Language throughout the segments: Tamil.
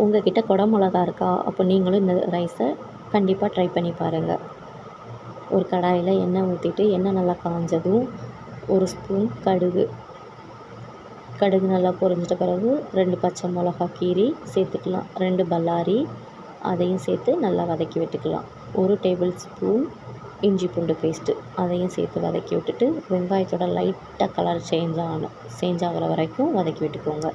உங்கள் கிட்ட குடை மிளகா இருக்கா? அப்போ நீங்களும் இந்த ரைஸை கண்டிப்பாக ட்ரை பண்ணி பாருங்கள். ஒரு கடாயில் எண்ணெய் ஊற்றிட்டு எண்ணெய் நல்லா காஞ்சதும் 1 ஸ்பூன் கடுகு நல்லா பொரிஞ்சிட்ட பிறகு 2 பச்சை மிளகா கீரி சேர்த்துக்கலாம். 2 பல்லாரி அதையும் சேர்த்து நல்லா வதக்கி விட்டுக்கலாம். 1 டேபிள் ஸ்பூன் இஞ்சி பூண்டு பேஸ்ட்டு அதையும் சேர்த்து வதக்கி விட்டுட்டு வெங்காயத்தோட லைட்டாக கலர் சேஞ்ச் ஆகிற வரைக்கும் வதக்கி விட்டுக்கோங்க.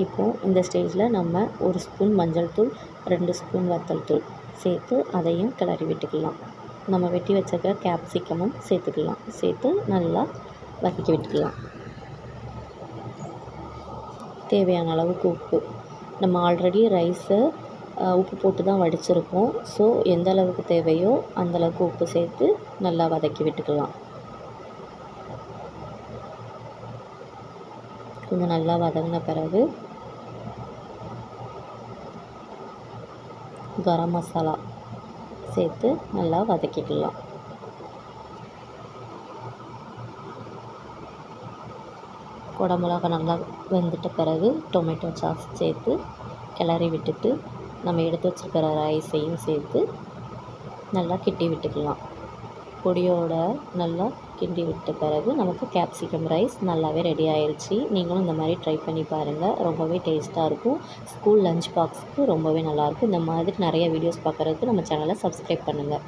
இப்போது இந்த ஸ்டேஜில் நம்ம 1 ஸ்பூன் மஞ்சள் தூள், 2 ஸ்பூன் வத்தல் தூள் சேர்த்து அதையும் கிளறி விட்டுக்கலாம். நம்ம வெட்டி வச்சுருக்க கேப்சிகமும் சேர்த்துக்கலாம். சேர்த்து நல்லா வதக்கி விட்டுக்கலாம். தேவையான அளவுக்கு உப்பு. நம்ம ஆல்ரெடி ரைஸை உப்பு போட்டு தான் வடிச்சிருக்கோம். ஸோ எந்த அளவுக்கு தேவையோ அந்தளவுக்கு உப்பு சேர்த்து நல்லா வதக்கி விட்டுக்கலாம். கொஞ்சம் நல்லா வதங்கின பிறகு கரம் மசாலா சேர்த்து நல்லா வதக்கிக்கலாம். குடை மிளகா நல்லா வெந்துட்ட பிறகு டொமேட்டோ சாஸ் சேர்த்து கிளறி விட்டுட்டு நம்ம எடுத்து வச்சுருக்கிற ரைஸையும் சேர்த்து நல்லா கிண்டி விட்டுக்கலாம். பொடியோட நல்லா கிண்டி விட்ட பிறகு நமக்கு கேப்சிகம் ரைஸ் நல்லாவே ரெடி ஆயிடுச்சு. நீங்களும் இந்த மாதிரி ட்ரை பண்ணி பாருங்கள். ரொம்பவே டேஸ்ட்டாக இருக்கும். ஸ்கூல் லஞ்ச் பாக்ஸுக்கு ரொம்பவே நல்லாயிருக்கும். இந்த மாதிரி நிறைய வீடியோஸ் பார்க்குறதுக்கு நம்ம சேனலை சப்ஸ்கிரைப் பண்ணுங்கள்.